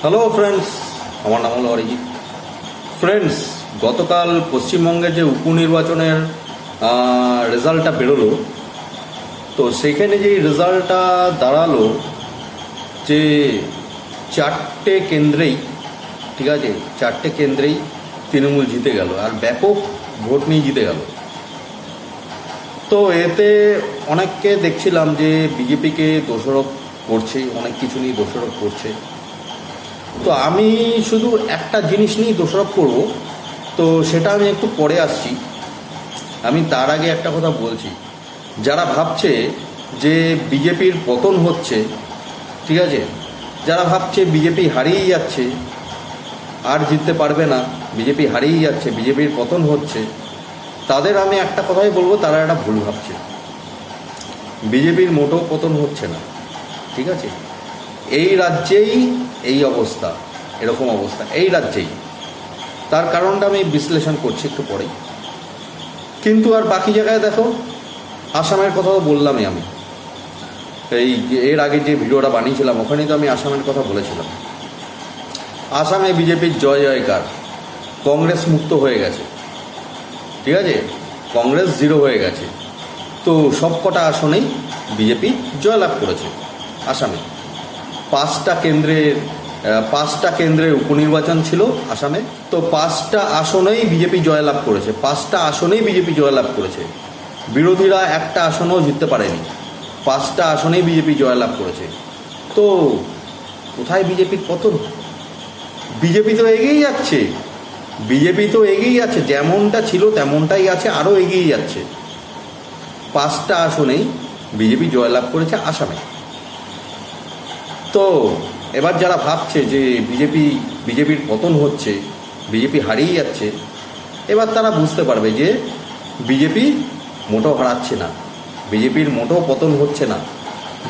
Hello friends, আমার নাম হলো অরিজিৎ। ফ্রেন্ডস, গতকাল পশ্চিমবঙ্গে যে উপনির্বাচনের রেজাল্টটা বেরোলো, তো সেখানে যে রেজাল্টটা দাঁড়ালো যে চারটে কেন্দ্রেই, ঠিক আছে, চারটে কেন্দ্রেই তৃণমূল জিতে গেল আর ব্যাপক ভোট নিয়ে জিতে গেল। তো এতে অনেককে দেখছিলাম যে বিজেপিকে দোষারোপ করছে, অনেক কিছু নিয়ে দোষারোপ করছে। তো আমি শুধু একটা জিনিস নিয়েই দোষারোপ করব, তো সেটা আমি একটু পরে আসছি। আমি তার আগে একটা কথা বলছি, যারা ভাবছে যে বিজেপির পতন হচ্ছে, ঠিক আছে, যারা ভাবছে বিজেপি হারিয়েই যাচ্ছে, আর জিততে পারবে না, বিজেপি হারিয়েই যাচ্ছে, বিজেপির পতন হচ্ছে, তাদের আমি একটা কথাই বলবো, তারা একটা ভুল ভাবছে। বিজেপির মোটেও পতন হচ্ছে না, ঠিক আছে। এই রাজ্যেই এই অবস্থা, এরকম অবস্থা এই রাজ্যেই। তার কারণটা আমি বিশ্লেষণ করছি একটু পরেই। কিন্তু আর বাকি জায়গায় দেখো, আসামের কথা তো বললামই আমি, এই এর আগে যে ভিডিওটা বানিয়েছিলাম ওখানেই তো আমি আসামের কথা বলেছিলাম। আসামে বিজেপির জয় জয়কার, কংগ্রেস মুক্ত হয়ে গেছে, ঠিক আছে, কংগ্রেস জিরো হয়ে গেছে। তো সব কটা আসনেই বিজেপি জয়লাভ করেছে আসামে। পাঁচটা কেন্দ্রে উপনির্বাচন ছিল আসামে, তো পাঁচটা আসনেই বিজেপি জয়লাভ করেছে, পাঁচটা আসনেই বিজেপি জয়লাভ করেছে। বিরোধীরা একটা আসনও জিততে পারেনি, পাঁচটা আসনেই বিজেপি জয়লাভ করেছে। তো কোথায় বিজেপির পতন? বিজেপি তো এগিয়েই যাচ্ছে, বিজেপি তো এগিয়েই যাচ্ছে, যেমনটা ছিল তেমনটাই আছে, আরও এগিয়ে যাচ্ছে। পাঁচটা আসনেই বিজেপি জয়লাভ করেছে আসামে। তো এবার যারা ভাবছে যে বিজেপির পতন হচ্ছে, বিজেপি হারিয়ে যাচ্ছে, এবার তারা বুঝতে পারবে যে বিজেপি মোটেও হারাচ্ছে না, বিজেপির মোটেও পতন হচ্ছে না।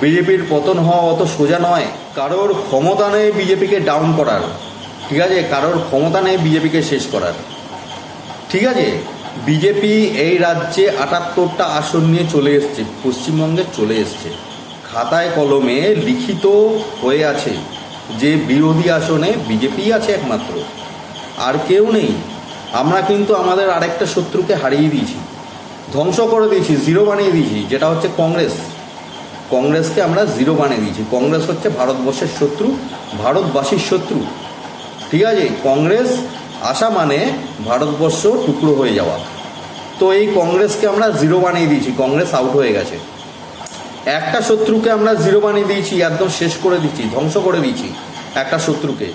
বিজেপির পতন হওয়া অত সোজা নয়। কারোর ক্ষমতা নেই বিজেপিকে ডাউন করার, ঠিক আছে, কারোর ক্ষমতা নেই বিজেপিকে শেষ করার, ঠিক আছে। বিজেপি এই রাজ্যে 78টা আসন নিয়ে চলে এসছে, পশ্চিমবঙ্গে চলে এসছে, খাতায় কলমে লিখিত হয়ে আছে যে বিরোধী আসনে বিজেপি আছে একমাত্র, আর কেউ নেই। আমরা কিন্তু আমাদের আরেকটা শত্রুকে হারিয়ে দিয়েছি, ধ্বংস করে দিয়েছি, জিরো বানিয়ে দিয়েছি, যেটা হচ্ছে কংগ্রেস। কংগ্রেসকে আমরা জিরো বানিয়ে দিয়েছি। কংগ্রেস হচ্ছে ভারতবর্ষের শত্রু, ভারতবাসীর শত্রু, ঠিক আছে। কংগ্রেস আসা মানে ভারতবর্ষ টুকরো হয়ে যাওয়া। তো এই কংগ্রেসকে আমরা জিরো বানিয়ে দিয়েছি, কংগ্রেস আউট হয়ে গেছে। একটা শত্রুকে আমরা জিরো বানিয়ে দিয়েছি, একদম শেষ করে দিচ্ছি, ধ্বংস করে দিয়েছি একটা শত্রুকে।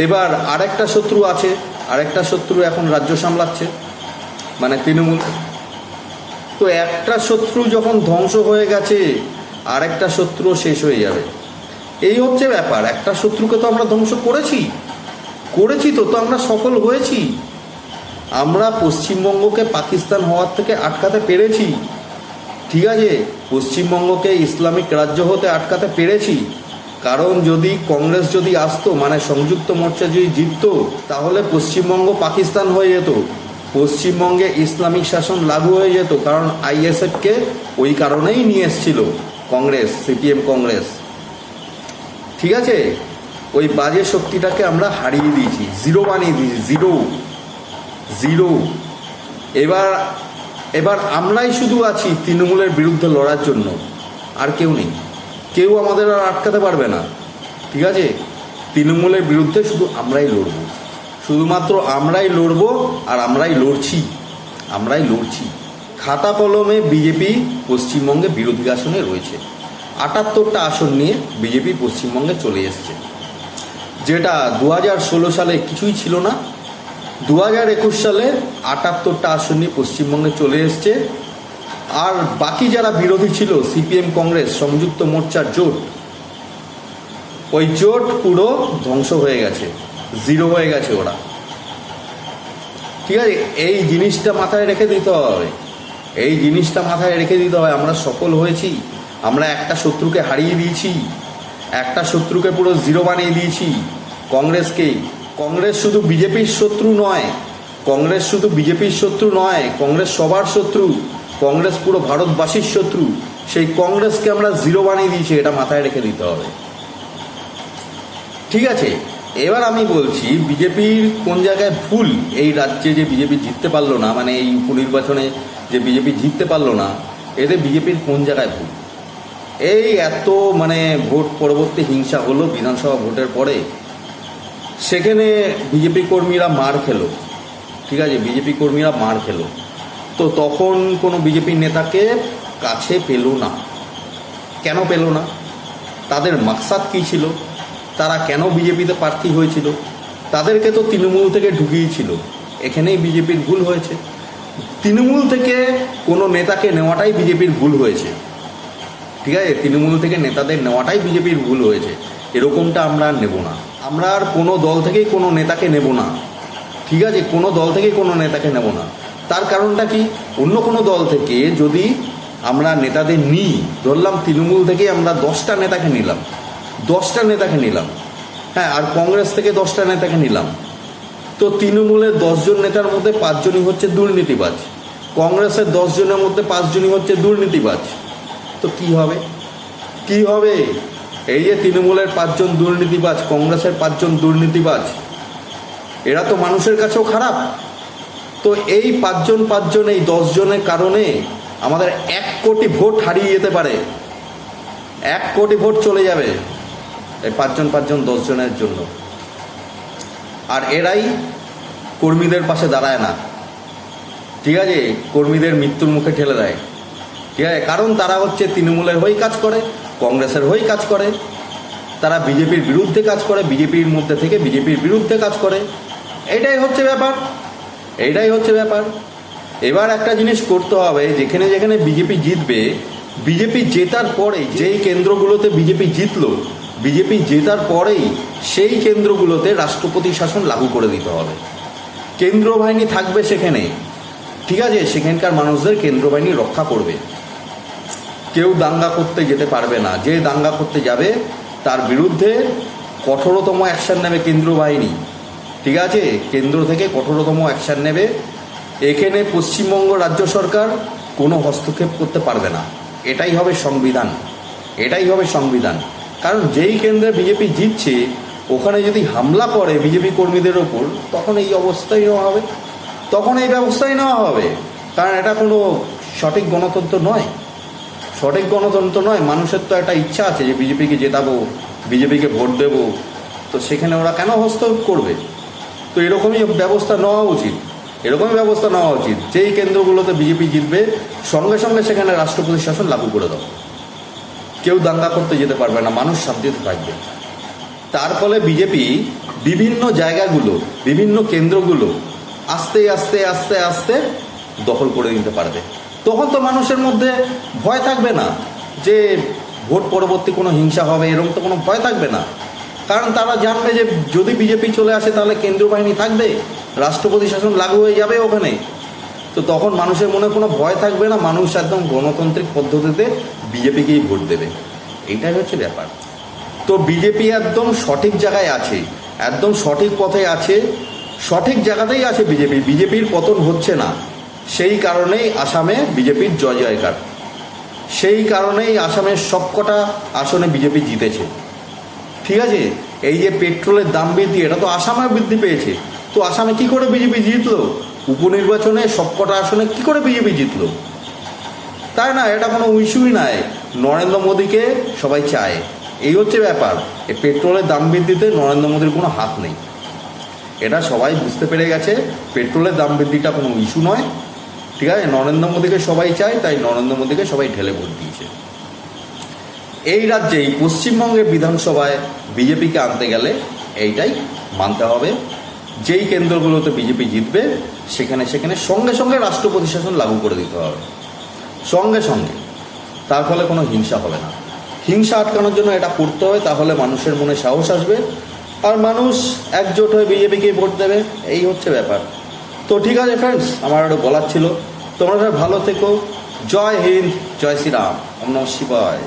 এবার আরেকটা শত্রু আছে, আরেকটা শত্রু এখন রাজ্য সামলাচ্ছে, মানে তৃণমূল। তো একটা শত্রু যখন ধ্বংস হয়ে গেছে, আরেকটা শত্রু শেষ হয়ে যাবে, এই হচ্ছে ব্যাপার। একটা শত্রুকে তো আমরা ধ্বংস করেছি তো আমরা সফল হয়েছি। আমরা পশ্চিমবঙ্গকে পাকিস্তান হওয়ার থেকে আটকাতে পেরেছি, ঠিক আছে, পশ্চিমবঙ্গকে ইসলামিক রাজ্য হতে আটকাতে পেরেছি। কারণ যদি কংগ্রেস যদি আসতো, মানে সংযুক্ত মোর্চা যদি জিততো, তাহলে পশ্চিমবঙ্গ পাকিস্তান হয়ে যেত, পশ্চিমবঙ্গে ইসলামিক শাসন লাগু হয়ে যেত। কারণ আইএসএফকে ওই কারণেই নিয়ে এসেছিল কংগ্রেস, সিপিএম কংগ্রেস, ঠিক আছে। ওই বাজে শক্তিটাকে আমরা হারিয়ে দিয়েছি, জিরো বানিয়ে দিয়েছি, জিরো। এবার আমরাই শুধু আছি তৃণমূলের বিরুদ্ধে লড়ার জন্য, আর কেউ নেই, কেউ আমাদের আর আটকাতে পারবে না, ঠিক আছে। তৃণমূলের বিরুদ্ধে শুধু আমরাই লড়ব, শুধুমাত্র আমরাই লড়ব, আর আমরাই লড়ছি। খাতা কলমে বিজেপি পশ্চিমবঙ্গে বিরোধী আসনে রয়েছে, 78টা আসন নিয়ে বিজেপি পশ্চিমবঙ্গে চলে এসছে, যেটা 2016 সালে কিছুই ছিল না। 2021 সালে 78টা আসন নিয়ে পশ্চিমবঙ্গে চলে এসছে। আর বাকি যারা বিরোধী ছিল, সিপিএম কংগ্রেস সংযুক্ত মোর্চার জোট, ওই জোট পুরো ধ্বংস হয়ে গেছে, জিরো হয়ে গেছে ওরা, ঠিক আছে। এই জিনিসটা মাথায় রেখে দিতে হবে, এই জিনিসটা মাথায় রেখে দিতে হবে। আমরা সফল হয়েছি, আমরা একটা শত্রুকে হারিয়ে দিয়েছি, একটা শত্রুকে পুরো জিরো বানিয়ে দিয়েছি, কংগ্রেসকে। কংগ্রেস শুধু বিজেপির শত্রু নয়, কংগ্রেস শুধু বিজেপির শত্রু নয়, কংগ্রেস সবার শত্রু, কংগ্রেস পুরো ভারতবাসীর শত্রু। সেই কংগ্রেসকে আমরা জিরো বানিয়ে দিয়েছি, এটা মাথায় রেখে দিতে হবে, ঠিক আছে। এবার আমি বলছি বিজেপির কোন জায়গায় ভুল, এই রাজ্যে যে বিজেপি জিততে পারলো না, মানে এই উপনির্বাচনে যে বিজেপি জিততে পারলো না, এতে বিজেপির কোন জায়গায় ভুল? এই এত মানে ভোট পরবর্তী হিংসা হলো বিধানসভা ভোটের পরে, সেখানে বিজেপি কর্মীরা মার খেলো, ঠিক আছে, বিজেপি কর্মীরা মার খেলো, তো তখন কোনো বিজেপি নেতাকে কাছে পেল না। কেন পেল না? তাদের মাকসাদ কী ছিল? তারা কেন বিজেপিতে প্রার্থী হয়েছিল? তাদেরকে তো তৃণমূল থেকে ঢুকিয়েছিল। এখানেই বিজেপির ভুল হয়েছে। তৃণমূল থেকে কোনো নেতাকে নেওয়াটাই বিজেপির ভুল হয়েছে, ঠিক আছে, তৃণমূল থেকে নেতাদের নেওয়াটাই বিজেপির ভুল হয়েছে। এরকমটা আমরা আর নেব না। আমরা আর কোনো দল থেকেই কোনো নেতাকে নেব না, ঠিক আছে, কোনো দল থেকেই কোনো নেতাকে নেব না। তার কারণটা কি? অন্য কোনো দল থেকে যদি আমরা নেতাদের নিই, ধরলাম তৃণমূল থেকে আমরা 10টা নেতাকে নিলাম, 10টা নেতাকে নিলাম, হ্যাঁ, আর কংগ্রেস থেকে 10টা নেতাকে নিলাম, তো তৃণমূলের 10 জন নেতার মধ্যে 5 জনই হচ্ছে দুর্নীতিবাজ, কংগ্রেসের 10 জনের মধ্যে 5 জনই হচ্ছে দুর্নীতিবাজ, তো কি হবে? কি হবে? এই যে তৃণমূলের 5 জন দুর্নীতিবাজ, কংগ্রেসের 5 জন দুর্নীতিবাজ, এরা তো মানুষের কাছেও খারাপ। তো এই 5 জন এই 10 জনের কারণে আমাদের 1 কোটি ভোট হারিয়ে যেতে পারে, 1 কোটি ভোট চলে যাবে এই 5 জন 10 জনের জন্য। আর এরাই কর্মীদের পাশে দাঁড়ায় না, ঠিক আছে, কর্মীদের মৃত্যুর মুখে ঠেলে দেয়, ঠিক আছে, কারণ তারা হচ্ছে তৃণমূলের হয়েই কাজ করে, কংগ্রেসের হয়েই কাজ করে, তারা বিজেপির বিরুদ্ধে কাজ করে, বিজেপির মধ্যে থেকে বিজেপির বিরুদ্ধে কাজ করে। এটাই হচ্ছে ব্যাপার, এইটাই হচ্ছে ব্যাপার। এবার একটা জিনিস করতে হবে, যেখানে যেখানে বিজেপি জিতবে, বিজেপি জেতার পরেই যেই কেন্দ্রগুলোতে বিজেপি জিতলো, বিজেপি জেতার পরেই সেই কেন্দ্রগুলোতে রাষ্ট্রপতি শাসন লাগু করে দিতে হবে। কেন্দ্র বাহিনী থাকবে সেখানে, ঠিক আছে, সেখানকার মানুষদের কেন্দ্র বাহিনী রক্ষা করবে। কেউ দাঙ্গা করতে যেতে পারবে না, যে দাঙ্গা করতে যাবে তার বিরুদ্ধে কঠোরতম অ্যাকশান নেবে কেন্দ্র বাহিনী, ঠিক আছে, কেন্দ্র থেকে কঠোরতম অ্যাকশান নেবে। এখানে পশ্চিমবঙ্গ রাজ্য সরকার কোনো হস্তক্ষেপ করতে পারবে না। এটাই হবে সংবিধান, এটাই হবে সংবিধান। কারণ যেই কেন্দ্রে বিজেপি জিতছে ওখানে যদি হামলা করে বিজেপি কর্মীদের ওপর, তখন এই অবস্থাই নেওয়া হবে, তখন এই ব্যবস্থাই নেওয়া হবে। কারণ এটা কোনো সঠিক গণতন্ত্র নয়, সঠিক গণতন্ত্র নয়। মানুষের তো একটা ইচ্ছা আছে যে বিজেপিকে জেতাবো, বিজেপিকে ভোট দেব, তো সেখানে ওরা কেন হস্তক্ষেপ করবে? তো এরকমই ব্যবস্থা নেওয়া উচিত, এরকমই ব্যবস্থা নেওয়া উচিত। যেই কেন্দ্রগুলোতে বিজেপি জিতবে সঙ্গে সঙ্গে সেখানে রাষ্ট্রপতি শাসন লাগু করে দাও, কেউ দাঙ্গা করতে যেতে পারবে না, মানুষ শান্তিতে থাকবে। তার ফলে বিজেপি বিভিন্ন জায়গাগুলো, বিভিন্ন কেন্দ্রগুলো আস্তে আস্তে আস্তে আস্তে দখল করে নিতে পারবে। তখন তো মানুষের মধ্যে ভয় থাকবে না যে ভোট পরবর্তী কোনো হিংসা হবে, এরকম তো কোনো ভয় থাকবে না। কারণ তারা জানবে যে যদি বিজেপি চলে আসে তাহলে কেন্দ্র বাহিনী থাকবে, রাষ্ট্রপতি শাসন লাগু হয়ে যাবে ওখানে, তো তখন মানুষের মনে কোনো ভয় থাকবে না, মানুষ একদম গণতান্ত্রিক পদ্ধতিতে বিজেপিকেই ভোট দেবে। এইটাই হচ্ছে ব্যাপার। তো বিজেপি একদম সঠিক জায়গায় আছে, একদম সঠিক পথে আছে, সঠিক জায়গাতেই আছে বিজেপি। বিজেপির পতন হচ্ছে না, সেই কারণেই আসামে বিজেপির জয় জয়কার, সেই কারণেই আসামের সবকটা আসনে বিজেপি জিতেছে, ঠিক আছে। এই যে পেট্রোলের দাম বৃদ্ধি, এটা তো আসামে বৃদ্ধি পেয়েছে, তো আসামে কি করে বিজেপি জিতলো? উপনির্বাচনে সবকটা আসনে কি করে বিজেপি জিতলো? তাই না, এটা কোনো ইস্যুই নয়। নরেন্দ্র মোদীকে সবাই চায়, এই হচ্ছে ব্যাপার। এই পেট্রোলের দাম বৃদ্ধিতে নরেন্দ্র মোদীর কোনো হাত নেই, এটা সবাই বুঝতে পেরে গেছে। পেট্রোলের দাম বৃদ্ধিটা কোনো ইস্যু নয়, ঠিক আছে। নরেন্দ্র মোদীকে সবাই চায়, তাই নরেন্দ্র মোদীকে সবাই ঢেলে ভোট দিয়েছে। এই রাজ্যেই পশ্চিমবঙ্গের বিধানসভায় বিজেপিকে আনতে গেলে এইটাই মানতে হবে, যেই কেন্দ্রগুলোতে বিজেপি জিতবে সেখানে সেখানে সঙ্গে সঙ্গে রাষ্ট্রপতি শাসন লাগু করে দিতে হবে, সঙ্গে সঙ্গে। তার ফলে কোনো হিংসা হবে না। হিংসা আটকানোর জন্য এটা করতে হবে, তাহলে মানুষের মনে সাহস আসবে আর মানুষ একজোট হয়ে বিজেপিকেই ভোট দেবে। এই হচ্ছে ব্যাপার। তো ঠিক আছে ফ্রেন্ডস, আমার আরও বলার ছিল। তোমরা ভালো থেকো। জয় হিন্দ, জয় শ্রীরাম, ওম নমঃ শিবায়।